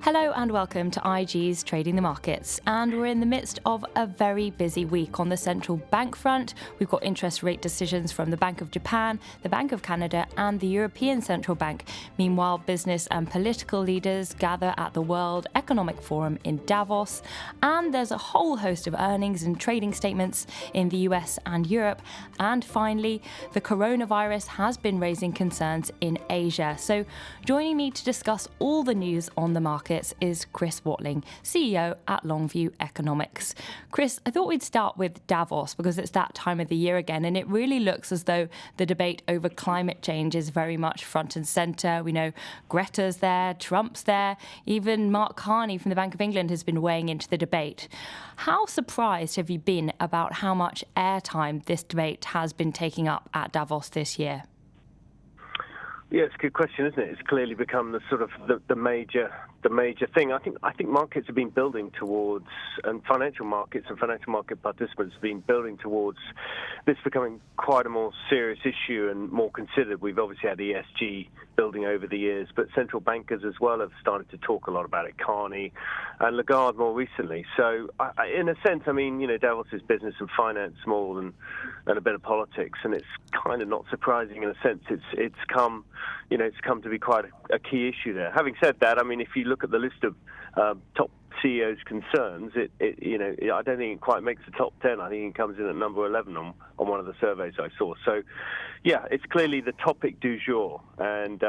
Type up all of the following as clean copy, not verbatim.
Hello and welcome to IG's Trading the Markets. And we're in the midst of a very busy week on the central bank front. We've got interest rate decisions from the Bank of Japan, the Bank of Canada and the European Central Bank. Meanwhile, business and political leaders gather at the World Economic Forum in Davos. And there's a whole host of earnings and trading statements in the US and Europe. And finally, the coronavirus has been raising concerns in Asia. So joining me to discuss all the news on the market is Chris Watling, CEO at Longview Economics. Chris, I thought we'd start with Davos because it's that time of the year again, and it really looks as though the debate over climate change is very much front and centre. We know Greta's there, Trump's there, even Mark Carney from the Bank of England has been weighing into the debate. How surprised have you been about how much airtime this debate has been taking up at Davos this year? Yeah, it's a good question, isn't it? It's clearly become the sort of the major thing. I think markets have been building towards, and financial markets and financial market participants have been building towards this becoming quite a more serious issue and more considered. We've obviously had ESG building over the years, but central bankers as well have started to talk a lot about it. Carney and Lagarde more recently. So, in a sense, I mean, you know, Davos is business and finance more than a bit of politics, and it's kind of not surprising in a sense. It's come to be quite a key issue there. Having said that, I mean, if you look at the list of top CEOs' concerns, I don't think it quite makes the top 10. I think it comes in at number 11 on one of the surveys I saw. So, yeah, it's clearly the topic du jour, and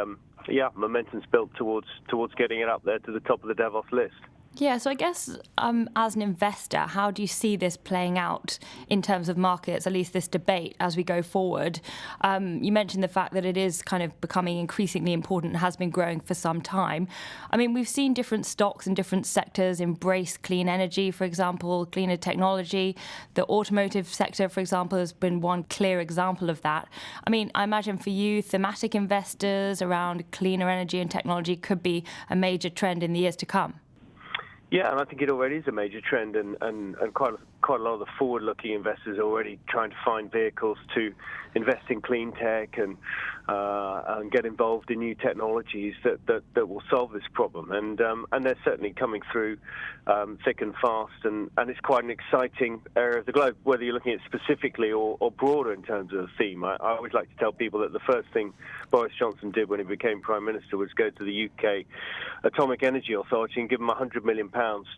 momentum's built towards getting it up there to the top of the Davos list. Yeah, so I guess as an investor, how do you see this playing out in terms of markets, at least this debate as we go forward? You mentioned the fact that it is kind of becoming increasingly important and has been growing for some time. I mean, we've seen different stocks and different sectors embrace clean energy, for example, cleaner technology. The automotive sector, for example, has been one clear example of that. I mean, I imagine for you, thematic investors around cleaner energy and technology could be a major trend in the years to come. Yeah, and I think it already is a major trend, and quite a lot of the forward-looking investors are already trying to find vehicles to invest in clean tech and get involved in new technologies that will solve this problem. And they're certainly coming through thick and fast, and it's quite an exciting area of the globe, whether you're looking at specifically or broader in terms of the theme. I always like to tell people that the first thing Boris Johnson did when he became Prime Minister was go to the UK Atomic Energy Authority and give them £100 million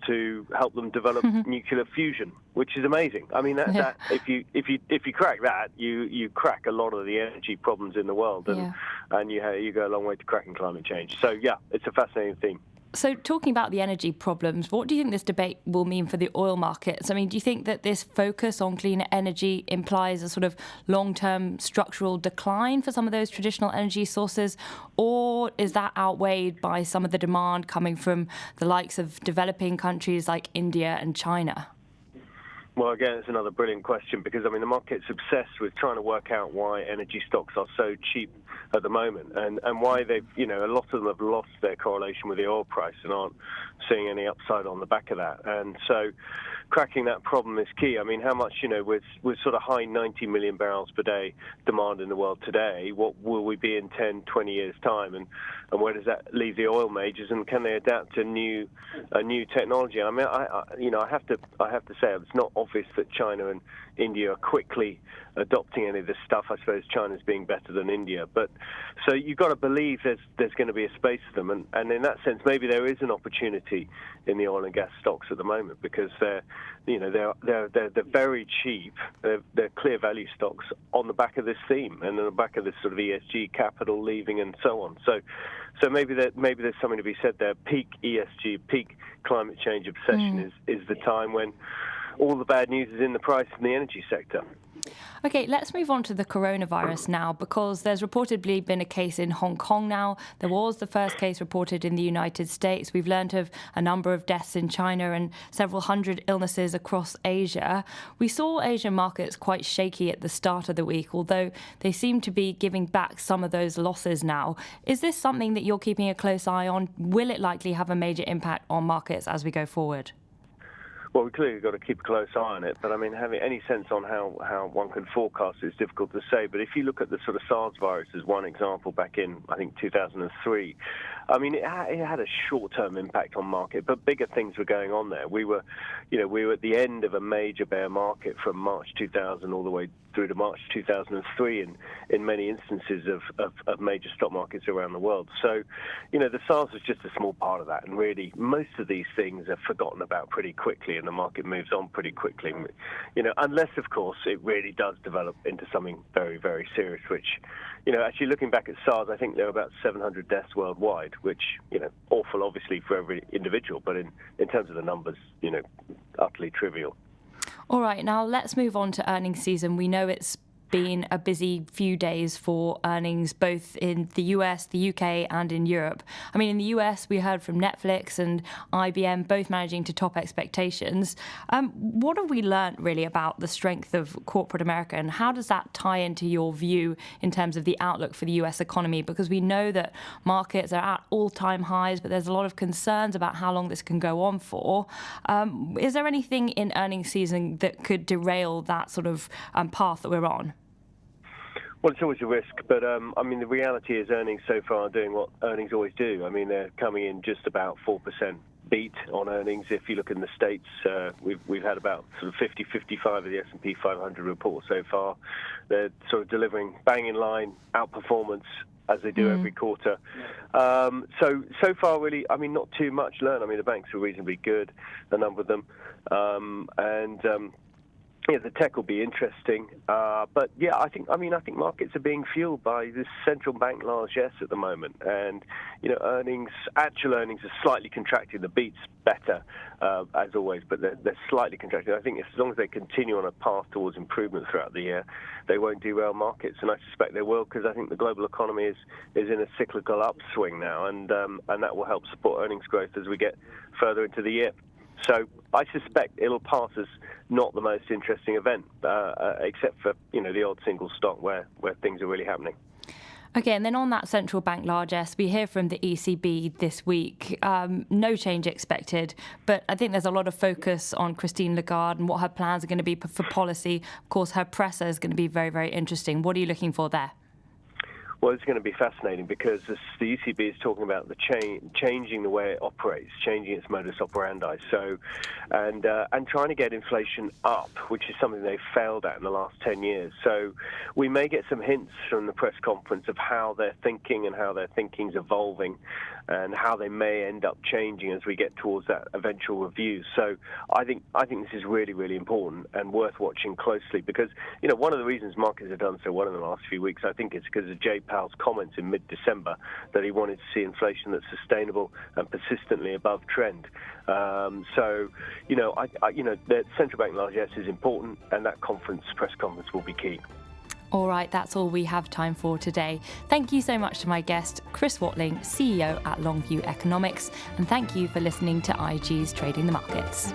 to help them develop nuclear fusion, which is amazing. I mean, that if you crack that, you crack a lot of the energy problems in the world, and you go a long way to cracking climate change. So yeah, it's a fascinating theme. So talking about the energy problems, what do you think this debate will mean for the oil markets? I mean, do you think that this focus on cleaner energy implies a sort of long-term structural decline for some of those traditional energy sources, or is that outweighed by some of the demand coming from the likes of developing countries like India and China? Well, again, it's another brilliant question because, I mean, the market's obsessed with trying to work out why energy stocks are so cheap at the moment and why they've, a lot of them have lost their correlation with the oil price and aren't seeing any upside on the back of that. And so cracking that problem is key. I mean, how much, with sort of high 90 million barrels per day demand in the world today, what will we be in 10, 20 years' time? And where does that leave the oil majors? And can they adapt to a new technology? I mean, I have to say it's not obvious that China and India are quickly adopting any of this stuff. I suppose China's being better than India, but so you've got to believe there's going to be a space for them, and in that sense, maybe there is an opportunity in the oil and gas stocks at the moment because they're very cheap. They're clear value stocks on the back of this theme and on the back of this sort of ESG capital leaving and so on. So maybe there's something to be said there. Peak ESG, peak climate change obsession is the time when all the bad news is in the price in the energy sector. Okay, let's move on to the coronavirus now, because there's reportedly been a case in Hong Kong now. There was the first case reported in the United States. We've learned of a number of deaths in China and several hundred illnesses across Asia. We saw Asian markets quite shaky at the start of the week, although they seem to be giving back some of those losses now. Is this something that you're keeping a close eye on? Will it likely have a major impact on markets as we go forward? Well, we clearly got to keep a close eye on it, but I mean, having any sense on how one can forecast is difficult to say. But if you look at the sort of SARS virus as one example back in, I think, 2003, I mean, it had a short-term impact on market, but bigger things were going on there. We were at the end of a major bear market from March 2000 all the way through to March 2003 in many instances of major stock markets around the world. So, the SARS was just a small part of that, and really most of these things are forgotten about pretty quickly, and the market moves on pretty quickly. Unless of course it really does develop into something very, very serious, which, actually looking back at SARS, I think there were about 700 deaths worldwide, which, awful obviously for every individual, but in terms of the numbers, utterly trivial. All right, now let's move on to earnings season. We know it's been a busy few days for earnings, both in the US, the UK, and in Europe. I mean, in the US, we heard from Netflix and IBM, both managing to top expectations. What have we learnt really about the strength of corporate America, and how does that tie into your view in terms of the outlook for the US economy? Because we know that markets are at all-time highs, but there's a lot of concerns about how long this can go on for. Is there anything in earnings season that could derail that sort of path that we're on? Well, it's always a risk, but the reality is earnings so far are doing what earnings always do. I mean, they're coming in just about 4% beat on earnings. If you look in the States, we've had about sort of 50-55 of the S&P 500 reports so far. They're sort of delivering bang in line outperformance as they do every quarter. So far, really, not too much learned. I mean, the banks are reasonably good, a number of them, the tech will be interesting, but I think markets are being fueled by this central bank largesse at the moment, and actual earnings are slightly contracting. The beat's better as always, but they're slightly contracting. I think as long as they continue on a path towards improvement throughout the year, they won't derail markets, and I suspect they will, because I think the global economy is in a cyclical upswing now, and that will help support earnings growth as we get further into the year. So I suspect it'll pass as not the most interesting event, except for the odd single stock where things are really happening. Okay, and then on that central bank largesse, we hear from the ECB this week. No change expected, but I think there's a lot of focus on Christine Lagarde and what her plans are going to be for policy. Of course, her presser is going to be very, very interesting. What are you looking for there? Well, it's going to be fascinating because the ECB is talking about the changing the way it operates, changing its modus operandi. So, and trying to get inflation up, which is something they've failed at in the last 10 years. So, we may get some hints from the press conference of how they're thinking and how their thinking's evolving, and how they may end up changing as we get towards that eventual review. So, I think this is really, really important and worth watching closely, because one of the reasons markets have done so well in the last few weeks, I think, is because of Jay Powell's comments in mid-December that he wanted to see inflation that's sustainable and persistently above trend. The central bank largesse is important, and that press conference will be key. All right, that's all we have time for today. Thank you so much to my guest, Chris Watling, CEO at Longview Economics, and thank you for listening to IG's Trading the Markets.